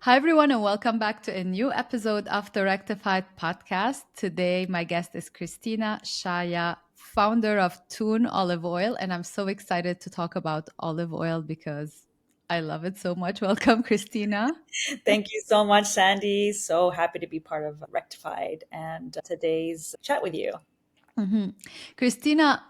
Hi, everyone, and welcome back to a new episode of the Rectified Podcast. Today, my guest is Christina Shaya, founder of Toon Olive Oil, and I'm so excited to talk about olive oil because I love it so much. Welcome, Christina. Thank you so much, Sandy. So happy to be part of Rectified and today's chat with you. Mhm. Christina,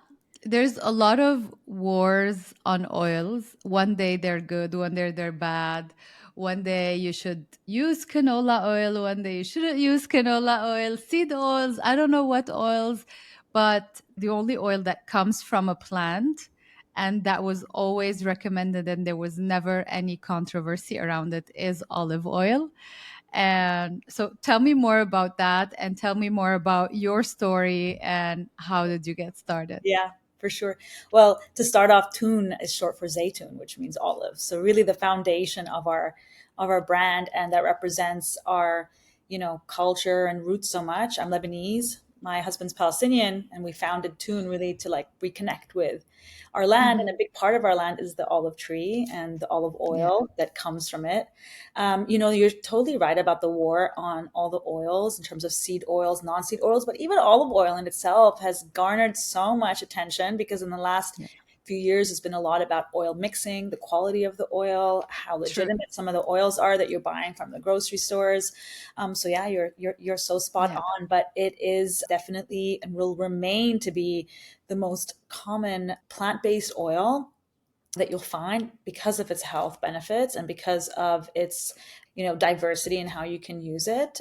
there's a lot of wars on oils. One day they're good, one day they're bad. One day you should use canola oil, one day you shouldn't use canola oil, seed oils, I don't know what oils, but the only oil that comes from a plant and that was always recommended and there was never any controversy around it is olive oil. And so tell me more about that and tell me more about your story and how did you get started? Yeah, for sure. Well, to start off, Toon is short for Zaytun, which means olive. So really the foundation of our brand, and that represents our, culture and roots so much. I'm Lebanese. My husband's Palestinian, and we founded Toon really to like reconnect with our land. And a Hmm. big part of our land is the olive tree and the olive Yeah. oil that comes from it. You're totally right about the war on all the oils in terms of seed oils, non-seed oils, but even olive oil in itself has garnered so much attention because in the last Yeah. few years it's been a lot about oil mixing, the quality of the oil, how True. legitimate some of the oils are that you're buying from the grocery stores. So yeah, you're so spot Yeah. on, but it is definitely and will remain to be the most common plant-based oil that you'll find because of its health benefits and because of its diversity and how you can use it.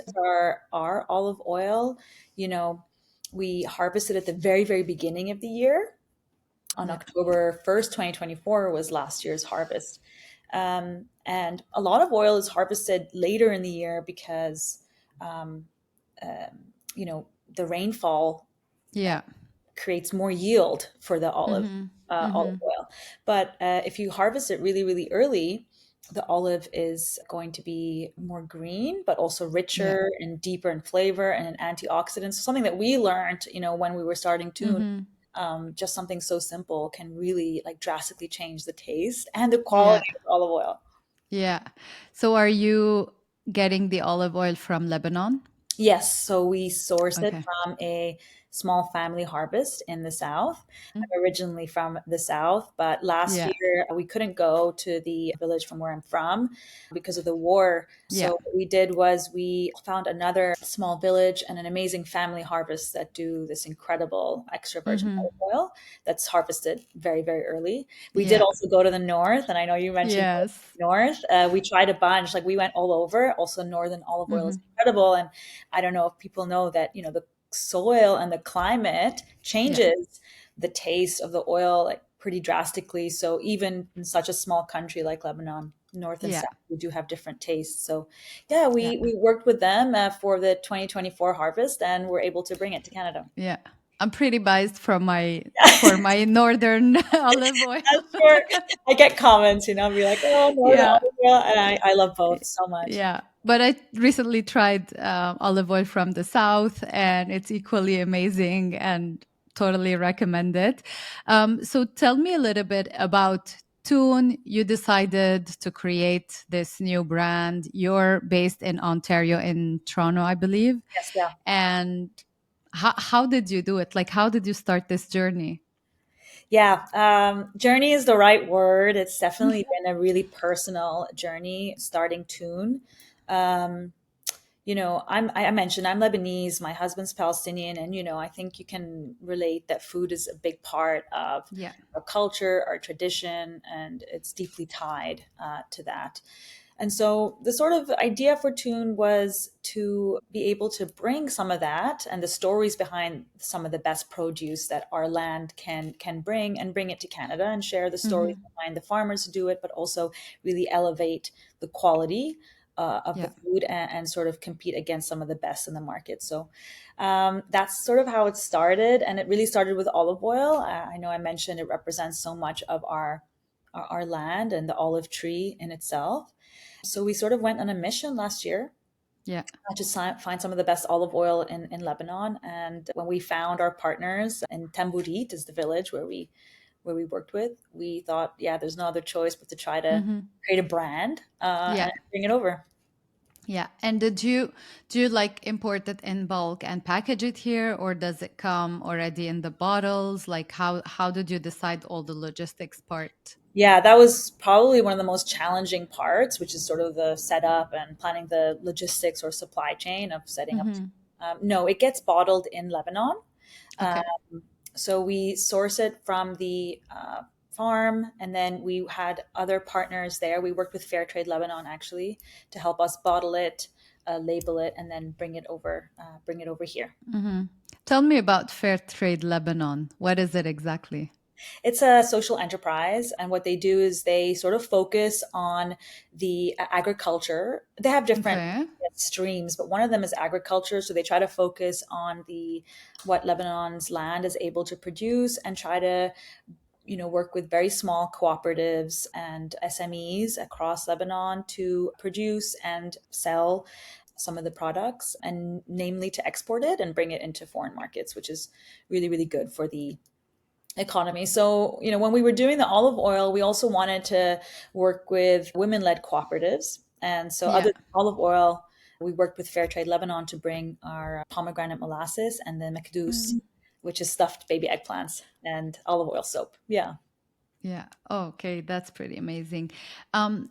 Our olive oil, you know we harvested at the very very beginning of the year on Yeah. October 1st, 2024 was last year's harvest. And a lot of oil is harvested later in the year because um, you know the rainfall Yeah. creates more yield for the Hmm. olive Hmm. oil. But if you harvest it really, really early, the olive is going to be more green, but also Yeah. richer and deeper in flavor and an antioxidant. So something that we learned, when we were starting Tune, Hmm. just something so simple can really like drastically change the taste and the Yeah. quality of olive oil. Yeah. So are you getting the olive oil from Lebanon? Yes, so we source it Okay. from a small family harvest in the south. Mm. I'm originally from the south, but last Yeah. year we couldn't go to the village from where I'm from because of the war. Yeah. So what we did was we found another small village and an amazing family harvest that do this incredible extra virgin Hmm. olive oil that's harvested very, very early. We did Yeah. also go to the north, and I know you mentioned Yes. north. We tried a bunch, like we went all over. Also, northern olive oil is Hmm. incredible, and I don't know if people know that, the soil and the climate Yeah. changes the taste of the oil like pretty drastically. So even in such a small country like Lebanon, north and Yeah. south, we do have different tastes. So yeah, Yeah. we worked with them for the 2024 harvest and we're able to bring it to Canada. Yeah. I'm pretty biased from my for my northern olive oil. That's where I get comments, be like, oh, northern Yeah. olive oil. And I love both so much. Yeah. But I recently tried olive oil from the south and it's equally amazing and totally recommend it. So tell me a little bit about Toon. You decided to create this new brand. You're based in Ontario, in Toronto, I believe. Yes, yeah. And how did you do it? Like, how did you start this journey? Yeah, journey is the right word. It's definitely been a really personal journey starting Tune. Um, I mentioned I'm Lebanese, my husband's Palestinian, and I think you can relate that food is a big part of Yeah. our culture, our tradition, and it's deeply tied to that. And so the sort of idea for Tune was to be able to bring some of that and the stories behind some of the best produce that our land can bring and bring it to Canada and share the stories Hmm. behind the farmers who do it, but also really elevate the quality of the Yeah. food and sort of compete against some of the best in the market. So that's sort of how it started, and it really started with olive oil. I know I mentioned it represents so much of our land and the olive tree in itself. So we sort of went on a mission last year Yeah. to find some of the best olive oil in Lebanon. And when we found our partners in Tamburit, is the village where we worked with, we thought, yeah, there's no other choice but to try to Hmm. create a brand Yeah. and bring it over. Yeah. And do you like import it in bulk and package it here, or does it come already in the bottles? Like how did you decide all the logistics part? Yeah, that was probably one of the most challenging parts, which is sort of the setup and planning the logistics or supply chain of setting up. Hmm. No, it gets bottled in Lebanon. Okay. So we source it from the farm, and then we had other partners there. We worked with Fair Trade Lebanon actually to help us bottle it, label it, and then bring it over here. Hmm. Tell me about Fair Trade Lebanon. What is it exactly? It's a social enterprise, and what they do is they sort of focus on the agriculture. They have different Okay. streams, but one of them is agriculture. So they try to focus on the what Lebanon's land is able to produce and try to work with very small cooperatives and SMEs across Lebanon to produce and sell some of the products, and namely to export it and bring it into foreign markets, which is really, really good for the economy. So, when we were doing the olive oil, we also wanted to work with women led cooperatives. And so, other Yeah. than olive oil, we worked with Fair Trade Lebanon to bring our pomegranate molasses and the makdous, Mm. which is stuffed baby eggplants, and olive oil soap. Yeah. Yeah. Oh, okay, that's pretty amazing.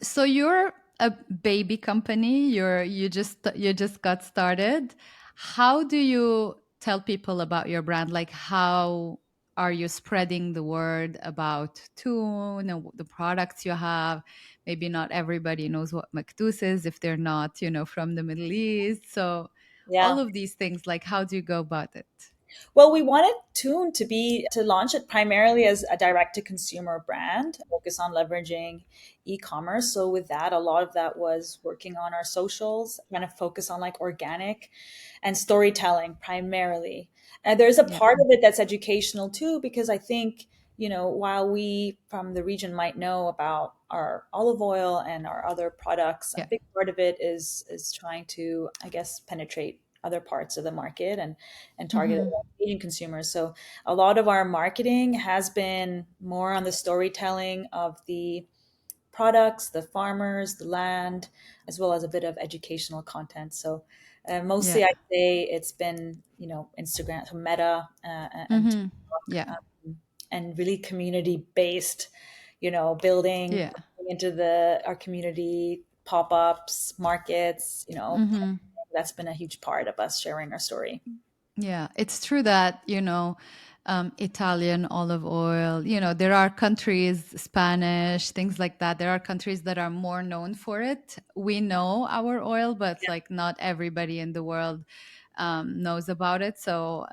So you're a baby company. You just got started. How do you tell people about your brand? Like, how are you spreading the word about Toon and the products you have? Maybe not everybody knows what Maktus is if they're not, from the Middle East. So all Yeah. of these things, like, how do you go about it? Well, we wanted Tune to launch it primarily as a direct to consumer brand, focus on leveraging e-commerce. So with that, a lot of that was working on our socials, kind of focus on like organic and storytelling primarily. And there's a Yeah. part of it that's educational too, because I think, while we from the region might know about our olive oil and our other products, a Yeah. big part of it is trying to, I guess, penetrate other parts of the market and target Hmm. Asian consumers. So a lot of our marketing has been more on the storytelling of the products, the farmers, the land, as well as a bit of educational content. So Yeah. mostly I'd say it's been, Instagram, so Meta, and Hmm. TikTok, Yeah. and really community based, building Yeah. into the our community pop-ups, markets, Hmm. that's been a huge part of us sharing our story. Yeah, it's true that, Italian olive oil, there are countries, Spanish, things like that. There are countries that are more known for it. We know our oil, but like not everybody in the world knows about it. So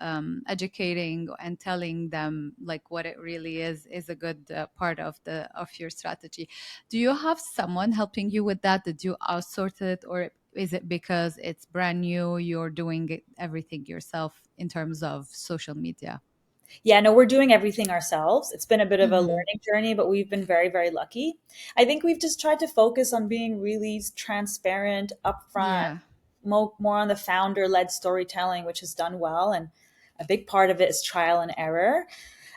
educating and telling them like what it really is a good part of your strategy. Do you have someone helping you with that? Did you outsource it, or is it because it's brand new, you're doing everything yourself in terms of social media? Yeah, no, we're doing everything ourselves. It's been a bit of a Hmm. learning journey, but we've been very, very lucky. I think we've just tried to focus on being really transparent, upfront, Yeah. more on the founder led storytelling, which has done well. And a big part of it is trial and error,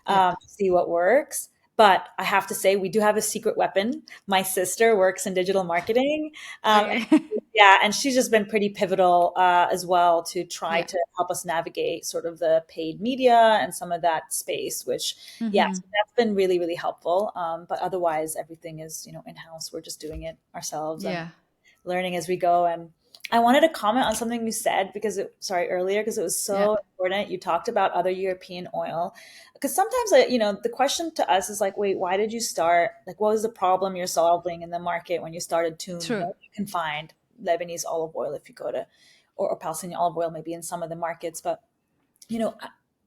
Yeah. to see what works. But I have to say, we do have a secret weapon. My sister works in digital marketing. Okay. Yeah, and she's just been pretty pivotal as well to try Yeah. to help us navigate sort of the paid media and some of that space, which, yeah, Hmm. so that's been really, really helpful. But otherwise, everything is, in house. We're just doing it ourselves and Yeah. learning as we go. And I wanted to comment on something you said sorry, earlier, because it was Yeah. so important. You talked about other European oil. Because sometimes, the question to us is like, wait, why did you start? Like, what was the problem you're solving in the market when you started Toon? True. You can find Lebanese olive oil if you go to, or Palestinian olive oil maybe in some of the markets. But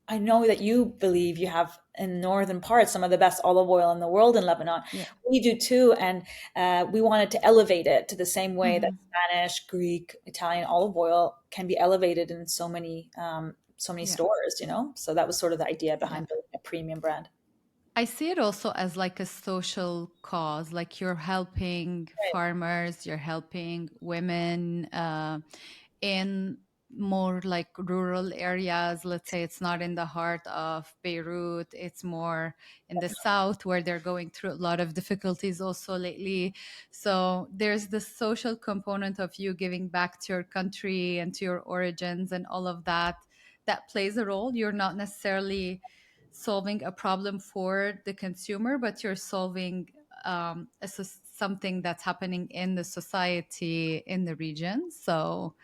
I know that you believe you have in northern parts some of the best olive oil in the world in Lebanon. Yeah. We do too, and we wanted to elevate it to the same way that Hmm. Spanish, Greek, Italian olive oil can be elevated in so many Yeah. stores. So that was sort of the idea Yeah. behind building a premium brand. I see it also as like a social cause, like you're helping Right. farmers, you're helping women in more like rural areas. Let's say it's not in the heart of Beirut, it's more in the south where they're going through a lot of difficulties also lately. So there's the social component of you giving back to your country and to your origins and all of that that plays a role. You're not necessarily solving a problem for the consumer, but you're solving something that's happening in the society in the region. So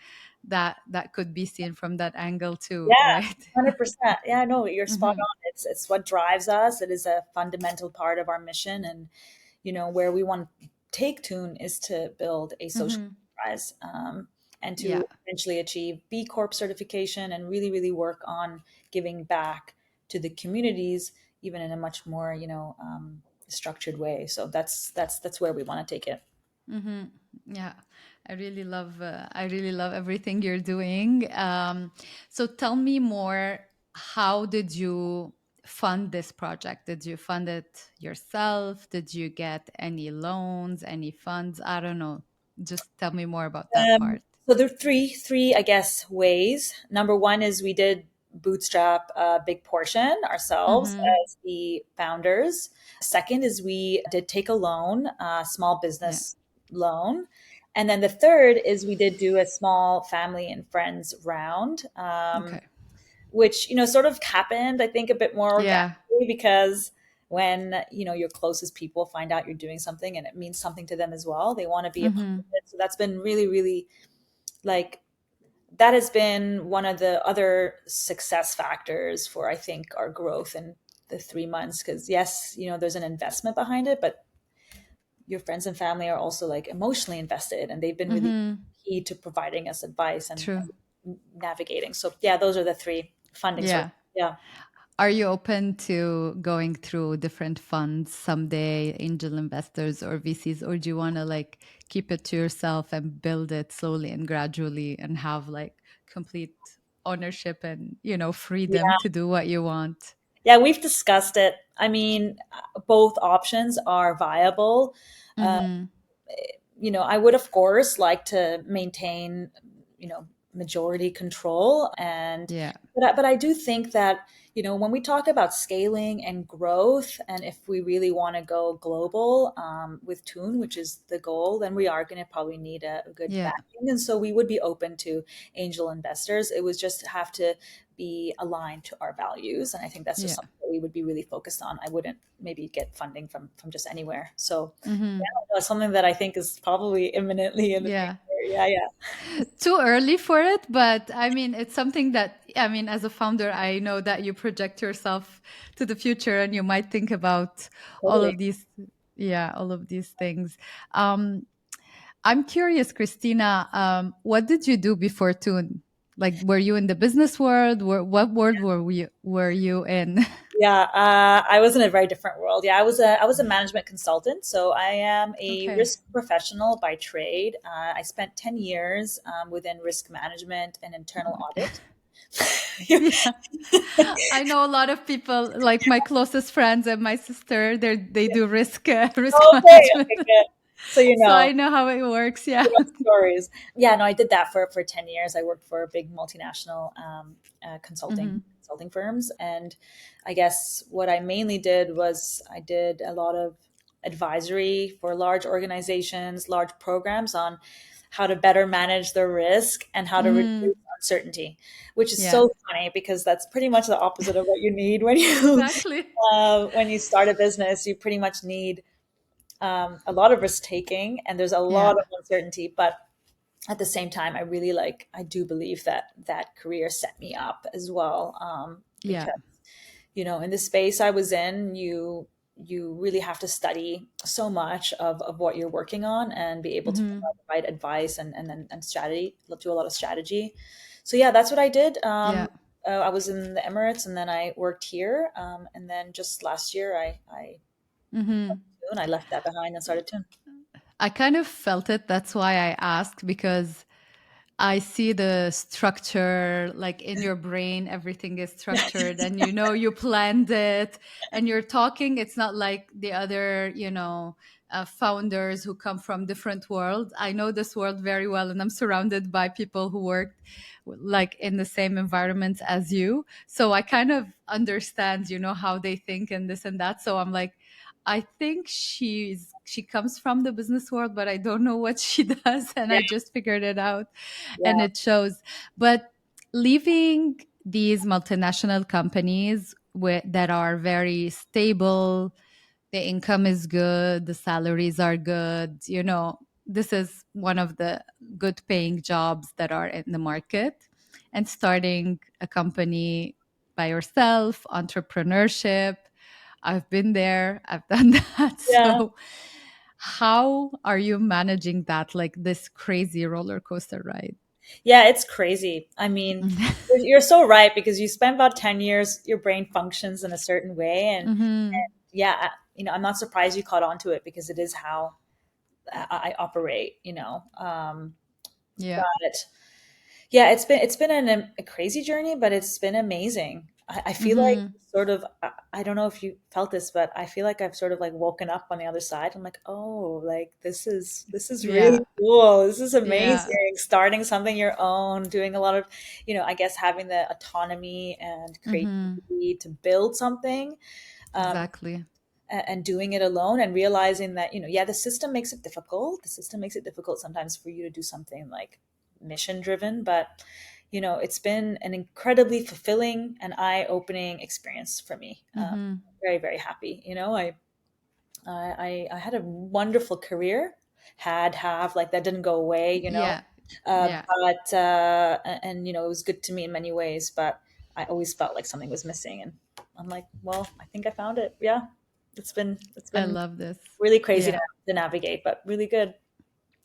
that could be seen from that angle too, Yeah, right? 100%. Yeah, no, you're spot Hmm. on. It's what drives us. It is a fundamental part of our mission, and where we want to take Toon is to build a social Hmm. enterprise, and Yeah. to eventually achieve B Corp certification and really, really work on giving back to the communities, even in a much more structured way. So that's where we want to take it. Hmm. Yeah, I really love everything you're doing. So tell me more. How did you fund this project? Did you fund it yourself? Did you get any loans, any funds? I don't know. Just tell me more about that part. So there are three, I guess, ways. Number one is we did bootstrap a big portion ourselves Mm-hmm. as the founders. Second is we did take a loan, a small Yeah. business loan. And then the third is we did do a small family and friends round, Okay. which, sort of happened, I think, a bit more Yeah. organically because when, your closest people find out you're doing something and it means something to them as well, they want to be a part Mm-hmm. of it. So that's been really, really like that has been one of the other success factors for I think our growth in the 3 months because yes, there's an investment behind it, but your friends and family are also like emotionally invested and they've been really Mm-hmm. key to providing us advice True. and navigating. So yeah, those are the three funding sources. Yeah. Yeah. Are you open to going through different funds someday, angel investors or VCs, or do you want to like keep it to yourself and build it slowly and gradually and have like complete ownership and, freedom Yeah. to do what you want? Yeah, we've discussed it. I mean, both options are viable. Uh, Mm-hmm. I would, of course, like to maintain, majority control. Yeah. But I do think that, when we talk about scaling and growth, and if we really want to go global with Toon, which is the goal, then we are going to probably need a good Yeah. backing. And so we would be open to angel investors. It would just have to be aligned to our values. And I think that's just Yeah. something that we would be really focused on. I wouldn't maybe get funding from just anywhere. So Mm-hmm. something that I think is probably imminently in the future. Yeah. Yeah, yeah, Too early for it, but I mean, it's something that, I mean, as a founder, I know that you project yourself to the future and you might think about all totally. of these, yeah, all of these things. Um, I'm curious, Christina, what did you do before Toon? Like, were you in the business world? What world were you in? Yeah, I was in a very different world. Yeah, I was a management consultant, so I am a Okay. risk professional by trade. I spent 10 years within risk management and internal audit. Yeah. I know a lot of people, like my closest friends and my sister, they do risk Okay, management. okay, good. So So I know how it works. Yeah. you know stories. Yeah, no, I did that for 10 years. I worked for big multinational Hmm. consulting firms, and I guess what I mainly did was I did a lot of advisory for large organizations, large programs on how to better manage their risk and how to Mm, reduce uncertainty, which is yeah. so funny because that's pretty much the opposite of what you need Exactly. when you start a business. You pretty much need a lot of risk taking and there's a Yeah. lot of uncertainty, but at the same time I do believe that that career set me up as well, Yeah. because in the space I was in, you really have to study so much of what you're working on and be able to Hmm. provide the right advice and strategy, do a lot of strategy. So yeah, that's what I did. Yeah. I was in the Emirates and then I worked here, and then just last year Hmm. I left that behind and started Tune. I kind of felt it. That's why I asked, because I see the structure, like in your brain, everything is structured, and you know you planned it, and you're talking. It's not like the other, founders who come from different worlds. I know this world very well, and I'm surrounded by people who worked like in the same environment as you. So I kind of understand, how they think and this and that. So I'm like, I think she comes from the business world, but I don't know what she does, and Yeah, I just figured it out, and yeah, it shows. But leaving these multinational companies that are very stable, the income is good, the salaries are good, this is one of the good paying jobs that are in the market, and starting a company by yourself, entrepreneurship. I've been there, I've done that. yeah. So, how are you managing that? Like this crazy roller coaster ride? Yeah, it's crazy. I mean, you're so right because you spend about 10 years, your brain functions in a certain way. And Hmm. yeah, I'm not surprised you caught on to it because it is how I operate, Yeah. but yeah, it's been a crazy journey, but it's been amazing. I feel like Hmm. sort of I don't know if you felt this, but I feel like I've sort of like woken up on the other side. I'm like, oh, like this is Yeah. really cool. This is Yeah. amazing. Starting something your own, doing a lot of, I guess having the autonomy and Hmm. creativity to build something. Um, Exactly. and doing it alone and realizing that yeah, the system makes it difficult, sometimes for you to do something like mission driven, but it's been an incredibly fulfilling and eye-opening experience for me. Hmm. Very, very happy. I had a wonderful career, have like that didn't go away, Yeah. Yeah. but and it was good to me in many ways, but I always felt like something was missing, and I'm like, well, I think I found it. Yeah, it's I been love this. really crazy Yeah. to navigate, but really good.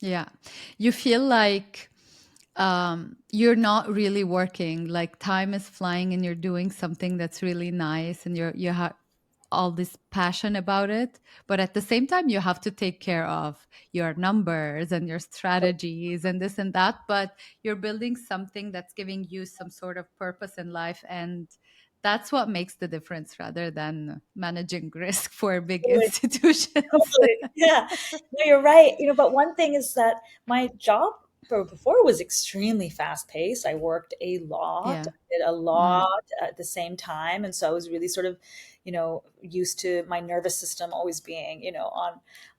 Yeah. You feel like you're not really working, like time is flying and you're doing something that's really nice, and you have all this passion about it, but at the same time you have to take care of your numbers and your strategies and this and that, but you're building something that's giving you some sort of purpose in life, and that's what makes the difference rather than managing risk for big Totally, institutions. totally. Yeah, no, you're right. But one thing is that my job before was extremely fast paced. I worked a lot, Yeah. I did a Mm. lot at the same time. And so I was really sort of, used to my nervous system always being,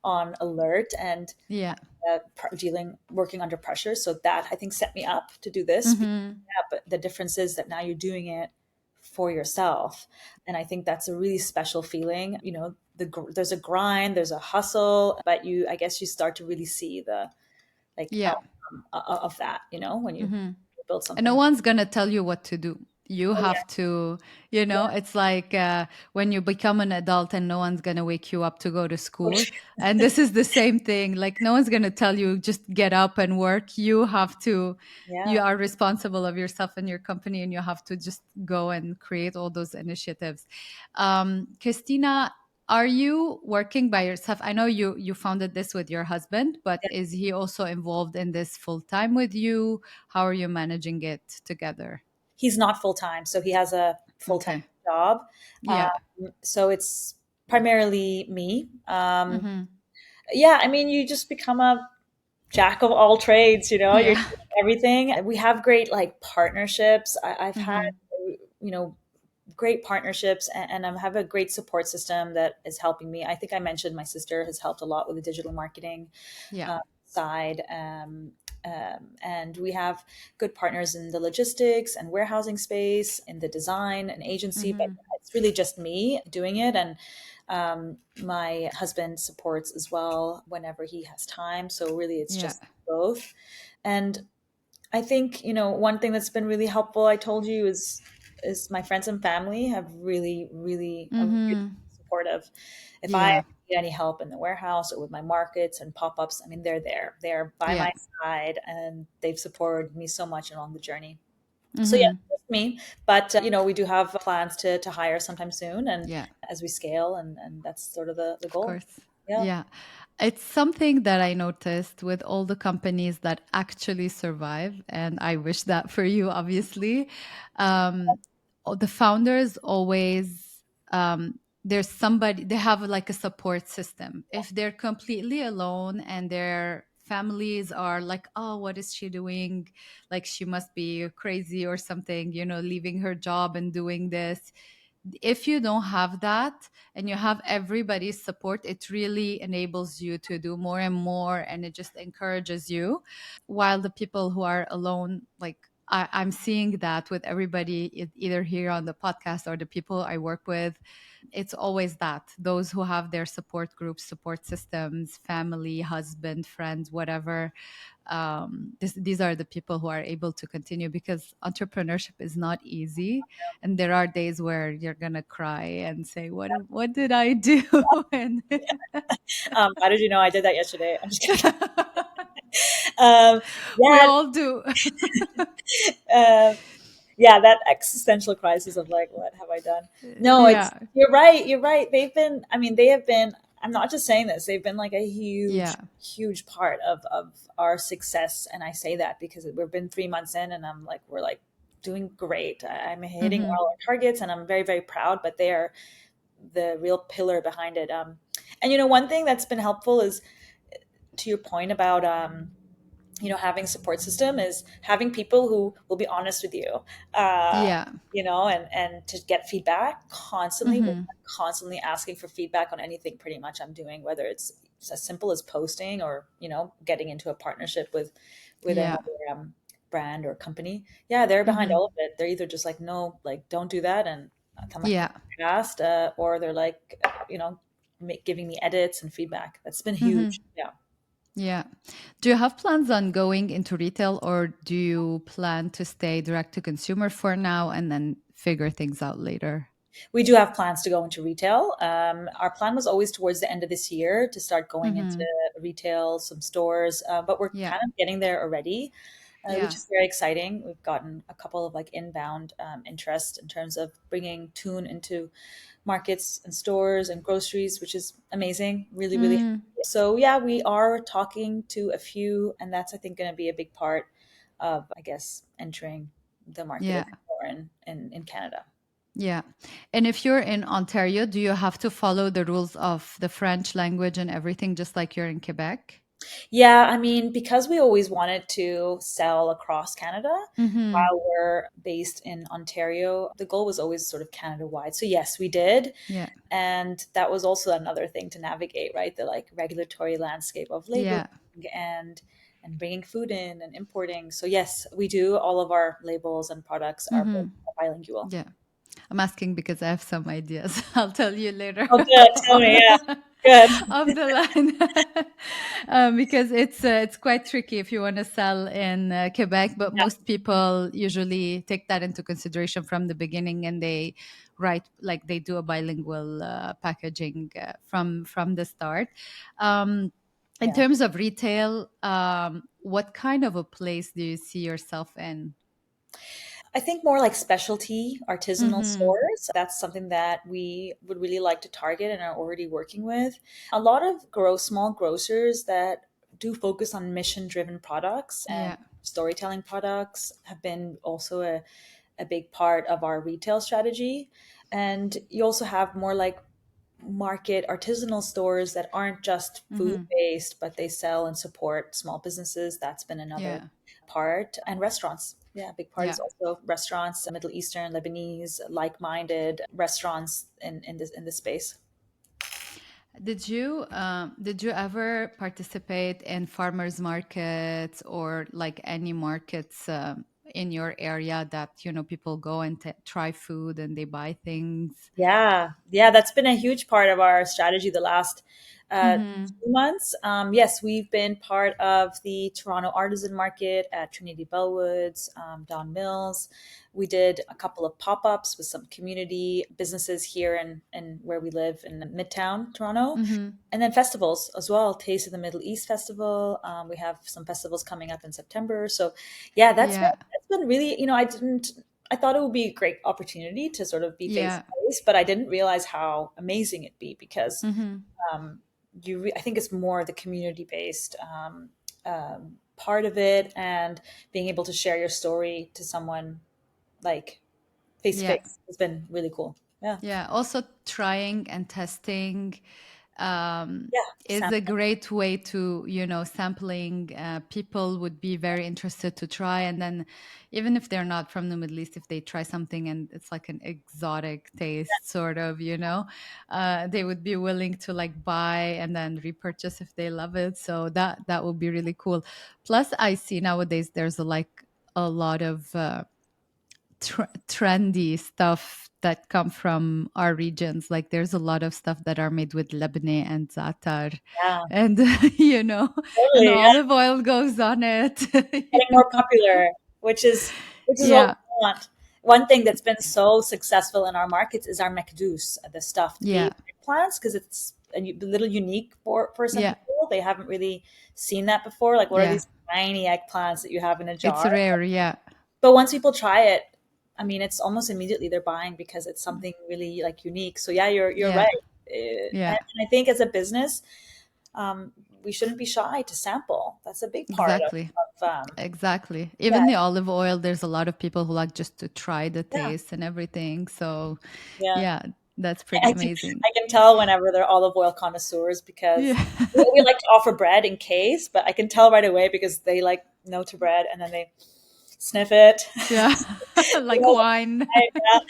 on alert and Yeah. working under pressure. So that I think set me up to do this. Hmm. Yeah, but the difference is that now you're doing it for yourself, and I think that's a really special feeling. There's a grind, there's a hustle, but I guess you start to really see the like Yeah. outcome of that. When you Hmm. build And no something. one's going to tell you what to do. You Oh yeah, have to, yeah. it's like when you become an adult and no one's going to wake you up to go to school. And this is the same thing. Like, no one's going to tell you just get up and work. You have to, you Yeah. are responsible of yourself and your company, and you have to just go and create all those initiatives. Christina, are you working by yourself? I know you founded this with your husband, but is he also involved in this full time with you? How are you managing it together? He's not full time, so he has a full time Okay. job. Yeah. So it's primarily me. Mm-hmm. Yeah, I mean, you just become a jack of all trades, you're Yeah. doing everything. We have great like partnerships. I've had, Mm-hmm. you know, great partnerships, and I have a great support system that is helping me. I think I mentioned my sister has helped a lot with the digital marketing Yeah. side. And we have good partners in the logistics and warehousing space, in the design and agency, but Mm-hmm. it's really just me doing it. And my husband supports as well whenever he has time. So really, it's Yeah. just both. And I think, one thing that's been really helpful, I told you, is my friends and family have really, really are really Mm-hmm. supportive. If I Yeah. need any help in the warehouse or with my markets and pop-ups, I mean, they're there. They're by Yeah. my side, and they've supported me so much along the journey. So yeah, Mm-hmm. that's me. But we do have plans to hire sometime soon, and Yeah. as we scale, and that's sort of the Of goal. course. Yeah. Yeah. It's something that I noticed with all the companies that actually survive, and I wish that for you, obviously. Um, the founders always, there's somebody, they have like a support system. If they're completely alone and their families are like, oh, what is she doing? Like, she must be crazy or something, leaving her job and doing this. If you don't have that and you have everybody's support, it really enables you to do more and more, and it just encourages you. While the people who are alone, like I'm seeing that with everybody, either here on the podcast or the people I work with, it's always that those who have their support groups, support systems, family, husband, friends, whatever, these are the people who are able to continue, because entrepreneurship is not easy, and there are days where you're gonna cry and say, what did I do? And How did you know I did that yesterday? I'm just kidding. Um, we yeah, all do. uh, yeah, that existential crisis of like, what have I done? No, it's Yeah, you're right. You're right. I mean, they have been. I'm not just saying this. They've been like a yeah. huge part of our success, and I say that because we've been 3 months in, and I'm like, we're like doing great. I'm hitting Hmm. all our targets, and I'm very, very proud. But they are the real pillar behind it. And one thing that's been helpful is, to your point about having support system, is having people who will be honest with you, uh Yeah. and to get feedback constantly. We're Hmm. constantly asking for feedback on anything pretty much I'm doing, whether it's as simple as posting or getting into a partnership with Yeah. another brand or company. Yeah, they're behind Hmm. all of it. They're either just like, no, like, don't do that, and come back Yeah. fast, or they're like, giving me edits and feedback. That's been Hmm. huge. Yeah. Yeah. Do you have plans on going into retail, or do you plan to stay direct to consumer for now and then figure things out later? We do have plans to go into retail. Our plan was always towards the end of this year to start going into Hmm. retail, some stores, but we're Yeah. kind of getting there already, which Yeah. is very exciting. We've gotten a couple of like inbound interest in terms of bringing Toon into markets and stores and groceries, which is amazing. Really, really happy. Mm, So yeah, we are talking to a few, and that's, I think, going to be a big part of, I guess, entering the market a yeah. bit more in Canada. Yeah. And if you're in Ontario, do you have to follow the rules of the French language and everything, just like you're in Quebec? Yeah, I mean, because we always wanted to sell across Canada Mm-hmm. while we're based in Ontario, the goal was always sort of Canada wide. So, yes, we did. Yeah. And that was also another thing to navigate, right? The like regulatory landscape of labeling Yeah. and and bringing food in and importing. So, yes, we do. All of our labels and products are Mm-hmm. bilingual. Yeah. I'm asking because I have some ideas. I'll tell you later Oh, good. Tell me. Yeah. Good. off the line. Because it's quite tricky if you want to sell in Quebec, but Yeah. most people usually take that into consideration from the beginning, and they write like they do a bilingual packaging from the start. Um, in Yeah. terms of retail, what kind of a place do you see yourself in? I think more like specialty artisanal Mm-hmm. stores. That's something that we would really like to target and are already working with. A lot of small grocers that do focus on mission driven products and Yeah. storytelling products have been also a big part of our retail strategy. And you also have more like market artisanal stores that aren't just food Mm-hmm. based, but they sell and support small businesses. That's been another Yeah. part. And restaurants. Yeah, a big part Yeah. is also restaurants, Middle Eastern, Lebanese, like minded restaurants in this space. Did you ever participate in farmers markets or like any markets in your area that people go and try food and they buy things? Yeah, yeah, that's been a huge part of our strategy the last uh, Mm-hmm. 2 months. Yes, we've been part of the Toronto Artisan Market at Trinity Bellwoods, Don Mills. We did a couple of pop ups with some community businesses here in where we live in Midtown Toronto. Mm-hmm. And then festivals as well. Taste of the Middle East Festival. We have some festivals coming up in September. So, yeah, Yeah. that's been really, I thought it would be a great opportunity to sort of be face Yeah. to face, but I didn't realize how amazing it'd be because Mm-hmm. um, I think it's more the community based part of it, and being able to share your story to someone like face to Yeah. face has been really cool. Yeah. Yeah. Also, trying and testing Yeah. is a great way to, sampling. People would be very interested to try. And then, even if they're not from the Middle East, if they try something and it's like an exotic taste, sort of, they would be willing to like buy and then repurchase if they love it. So that would be really cool. Plus, I see nowadays there's a lot of trendy stuff that come from our regions. Like there's a lot of stuff that are made with Lebanese and za'atar, Yeah, and and totally. olive oil goes on it. Getting more popular, which is what Yeah, we want. One thing that's been so successful in our markets is our mekdous, the stuffed yeah, baby plants, because it's a little unique for some yeah, people. They haven't really seen that before. Like, what are yeah. these tiny eggplants that you have in a It's jar? rare. Yeah, But once people try it, I mean, it's almost immediately they're buying because it's something really like unique. So yeah, you're yeah, right. yeah. And I think as a business, we shouldn't be shy to sample. That's a big part Exactly. of Exactly. yeah, Even the olive oil, there's a lot of people who like just to try the yeah, taste and everything. So, yeah. yeah, that's pretty I can, amazing. I can tell whenever they're olive oil connoisseurs because Yeah. we like to offer bread in case, but I can tell right away because they like no to bread and then they sniff it. Yeah. Like wine. Yeah.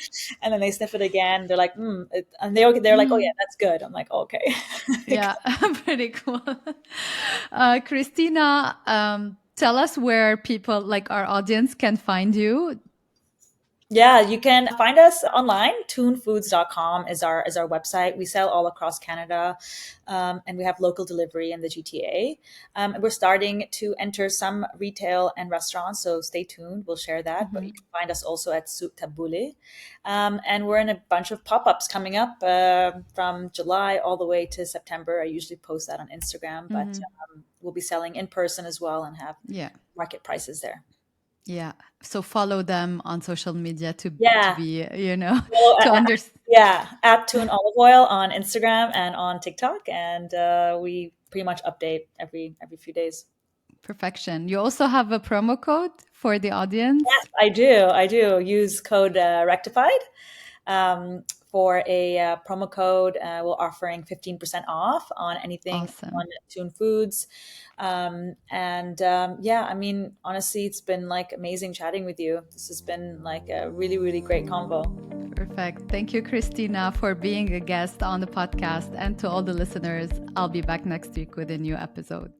And then they sniff it again. They're like, and they're like, oh yeah, Mm. that's good. I'm like, okay. Yeah, pretty cool. Christina, tell us where people like our audience can find you. Yeah, you can find us online. Toonfoods.com is our website. We sell all across Canada, and we have local delivery in the GTA. We're starting to enter some retail and restaurants, so stay tuned. We'll share that. But Hmm. you can find us also at Souk Tabouleh. And we're in a bunch of pop-ups coming up from July all the way to September. I usually post that on Instagram, but Hmm. we'll be selling in person as well and have Yeah, market prices there. yeah. So follow them on social media to Yeah. be, Well, to understand. yeah, at Toon Olive Oil on Instagram and on TikTok, and we pretty much update every few days. Perfection. You also have a promo code for the audience. Yes, I do. I do use code Rectified for a promo code. We're offering 15% off on anything on Awesome. Toon Foods. Yeah, I mean, honestly, it's been like amazing chatting with you. This has been like a really, really great convo. Perfect. Thank you, Christina, for being a guest on the podcast. And to all the listeners, I'll be back next week with a new episode.